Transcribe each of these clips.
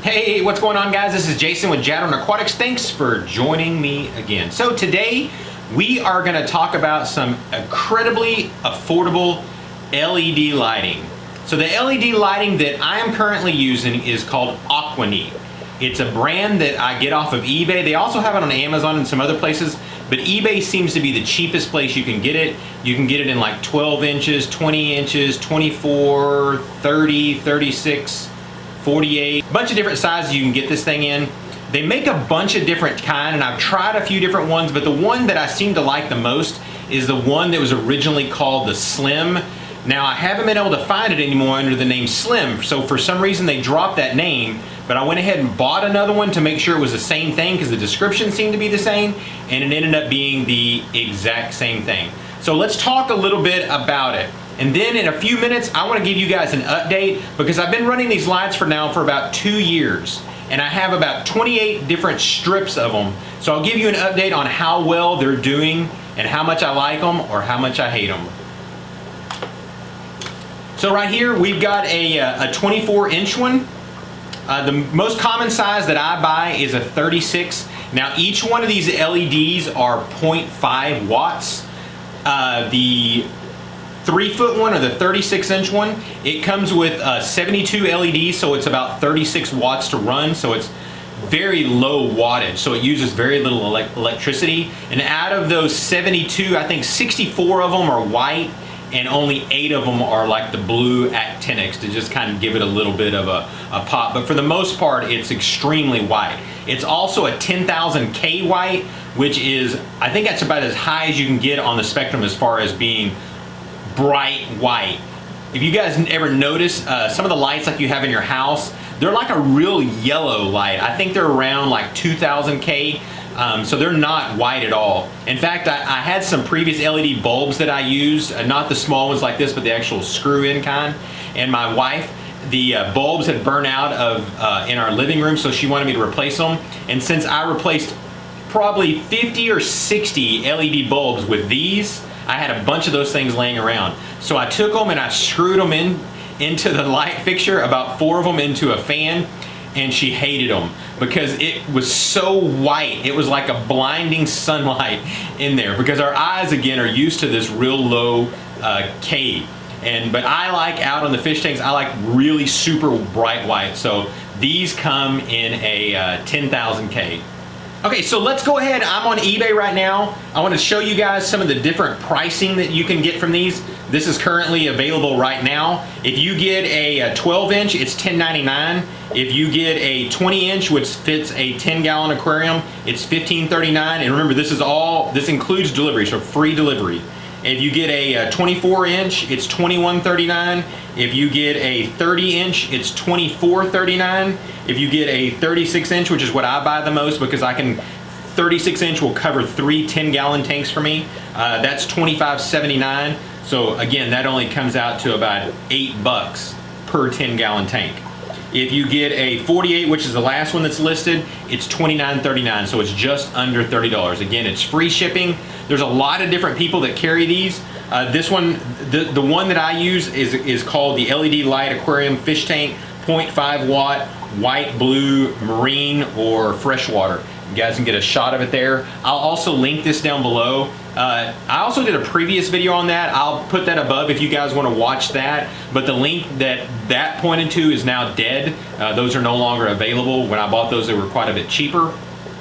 Hey, what's going on, guys? This is Jason with Jadren Aquatics. Thanks for joining me again. So today we are going to talk about some incredibly affordable LED lighting. So the LED lighting that I am currently using is called Aquaneat. It's a brand that I get off of eBay. They also have it on Amazon and some other places, but eBay seems to be the cheapest place you can get it. You can get it in like 12 inches, 20 inches, 24, 30, 36, 48, a bunch of different sizes you can get this thing in. They make a bunch of different kind, and I've tried a few different ones, but the one that I seem to like the most is the one that was originally called the Slim. Now, I haven't been able to find it anymore under the name Slim, so for some reason they dropped that name, but I went ahead and bought another one to make sure it was the same thing because the description seemed to be the same, and it ended up being the exact same thing. So let's talk a little bit about it. And then in a few minutes, I want to give you guys an update because I've been running these lights for about 2 years. And I have about 28 different strips of them. So I'll give you an update on how well they're doing and how much I like them or how much I hate them. So right here, we've got a 24-inch one. The most common size that I buy is a 36. Now each one of these LEDs are 0.5 watts. The 3-foot one or the 36-inch one, it comes with 72 LEDs, so it's about 36 watts to run, so it's very low wattage, so it uses very little electricity. And out of those 72, I think 64 of them are white and only 8 of them are like the blue actinics to just kind of give it a little bit of a pop. But for the most part, it's extremely white. It's also a 10,000K white, which is, I think that's about as high as you can get on the spectrum as far as being bright white. If you guys ever notice some of the lights like you have in your house, they're like a real yellow light. I think they're around like 2000K, so they're not white at all. In fact, I had some previous LED bulbs that I used, not the small ones like this, but the actual screw-in kind, and my wife, the bulbs had burned out in our living room, so she wanted me to replace them. And since I replaced probably 50 or 60 LED bulbs with these, I had a bunch of those things laying around. So I took them and I screwed them into the light fixture, about 4 of them into a fan, and she hated them because it was so white. It was like a blinding sunlight in there because our eyes, again, are used to this real low K. But I like out on the fish tanks, I like really super bright white. So these come in a 10,000K. Okay, so let's go ahead. I'm on eBay right now. I want to show you guys some of the different pricing that you can get from these. This is currently available right now. If you get a 12-inch, it's $10.99. If you get a 20-inch, which fits a 10-gallon aquarium, it's $15.39. And remember, this includes delivery, so free delivery. If you get a 24-inch, it's $21.39. If you get a 30-inch, it's $24.39. If you get a 36-inch, which is what I buy the most because 36-inch will cover 3 10-gallon tanks for me, that's $25.79. So again, that only comes out to about $8 per 10-gallon tank. If you get a 48, which is the last one that's listed, it's $29.39, so it's just under $30. Again, it's free shipping. There's a lot of different people that carry these. This one, the one that I use is called the LED Light Aquarium Fish Tank, 0.5 watt, white, blue, marine, or freshwater. You guys can get a shot of it there. I'll also link this down below. I also did a previous video on that. I'll put that above if you guys want to watch that. But the link that pointed to is now dead. Those are no longer available. When I bought those, they were quite a bit cheaper.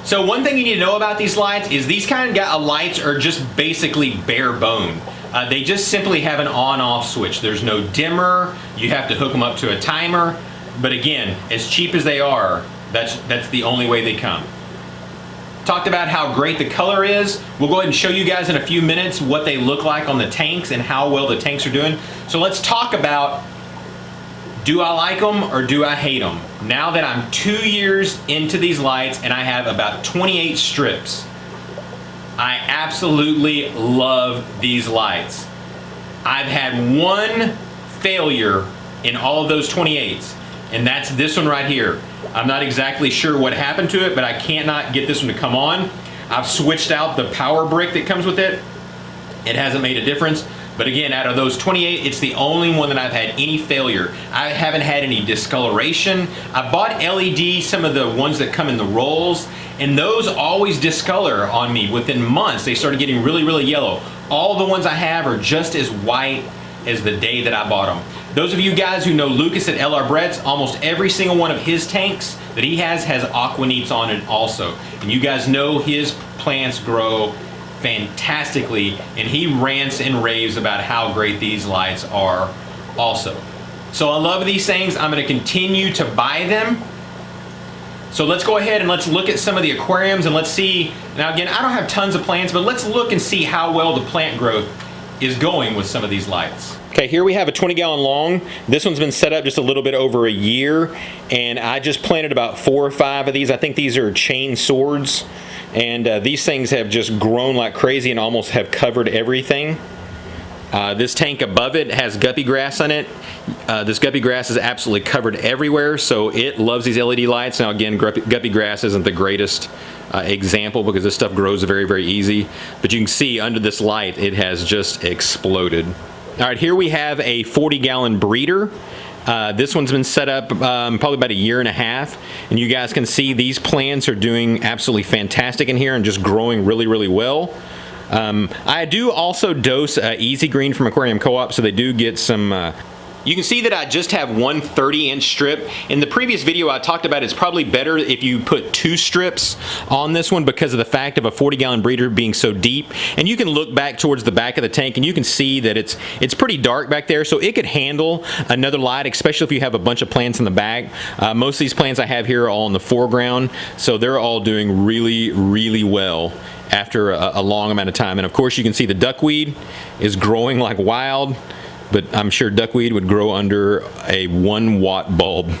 So one thing you need to know about these lights is these kind of lights are just basically bare bone. They just simply have an on-off switch. There's no dimmer. You have to hook them up to a timer. But again, as cheap as they are, that's the only way they come. Talked about how great the color is. We'll go ahead and show you guys in a few minutes what they look like on the tanks and how well the tanks are doing. So let's talk about, do I like them or do I hate them? Now that I'm 2 years into these lights and I have about 28 strips, I absolutely love these lights. I've had one failure in all of those 28s, and that's this one right here. I'm not exactly sure what happened to it, but I cannot get this one to come on. I've switched out the power brick that comes with it. It hasn't made a difference. But again, out of those 28, it's the only one that I've had any failure. I haven't had any discoloration. I bought LED, some of the ones that come in the rolls, and those always discolor on me within months. They started getting really, really yellow. All the ones I have are just as white as the day that I bought them. Those of you guys who know Lucas at LR Brett's, almost every single one of his tanks that he has Aquaneats on it also. And you guys know his plants grow fantastically, and he rants and raves about how great these lights are also. So I love these things. I'm going to continue to buy them. So let's go ahead and let's look at some of the aquariums and let's see. Now again, I don't have tons of plants, but let's look and see how well the plant growth is going with some of these lights. Okay, here we have a 20-gallon long. This one's been set up just a little bit over a year, and I just planted about 4 or 5 of these. I think these are chain swords. And these things have just grown like crazy and almost have covered everything. This tank above it has guppy grass on it. This guppy grass is absolutely covered everywhere, so it loves these LED lights. Now again, guppy grass isn't the greatest example because this stuff grows very, very easy. But you can see under this light, it has just exploded. All right, here we have a 40-gallon breeder. This one's been set up probably about a year and a half, and you guys can see these plants are doing absolutely fantastic in here and just growing really, really well. I do also dose Easy Green from Aquarium Co-op, so they do get some. You can see that I just have one 30-inch strip. In the previous video I talked about it's probably better if you put 2 strips on this one because of the fact of a 40-gallon breeder being so deep. And you can look back towards the back of the tank and you can see that it's pretty dark back there, so it could handle another light, especially if you have a bunch of plants in the back. Most of these plants I have here are all in the foreground, so they're all doing really, really well after a long amount of time. And of course you can see the duckweed is growing like wild. But I'm sure duckweed would grow under a 1-watt bulb.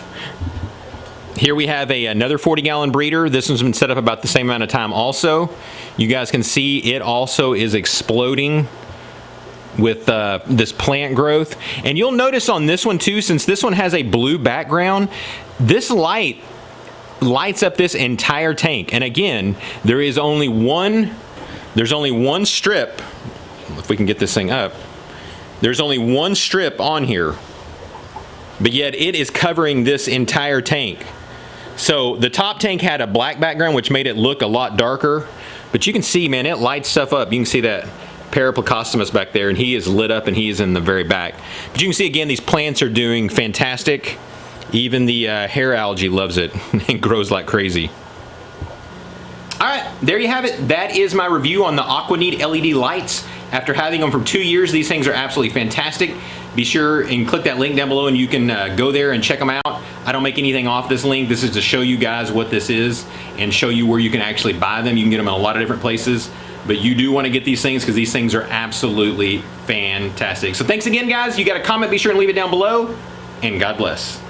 Here we have another 40-gallon breeder. This one's been set up about the same amount of time also. You guys can see it also is exploding with this plant growth. And you'll notice on this one too, since this one has a blue background, this light lights up this entire tank. And again, there's only one strip, if we can get this thing up. There's only one strip on here, but yet it is covering this entire tank. So the top tank had a black background, which made it look a lot darker, but you can see, man, it lights stuff up. You can see that Paraplacostomus back there, and he is lit up and he is in the very back. But you can see again, these plants are doing fantastic. Even the hair algae loves it and grows like crazy. All right, there you have it. That is my review on the Aquaneat LED lights. After having them for 2 years, these things are absolutely fantastic. Be sure and click that link down below and you can go there and check them out. I don't make anything off this link. This is to show you guys what this is and show you where you can actually buy them. You can get them in a lot of different places, but you do want to get these things because these things are absolutely fantastic. So thanks again, guys. You got a comment, be sure and leave it down below, and God bless.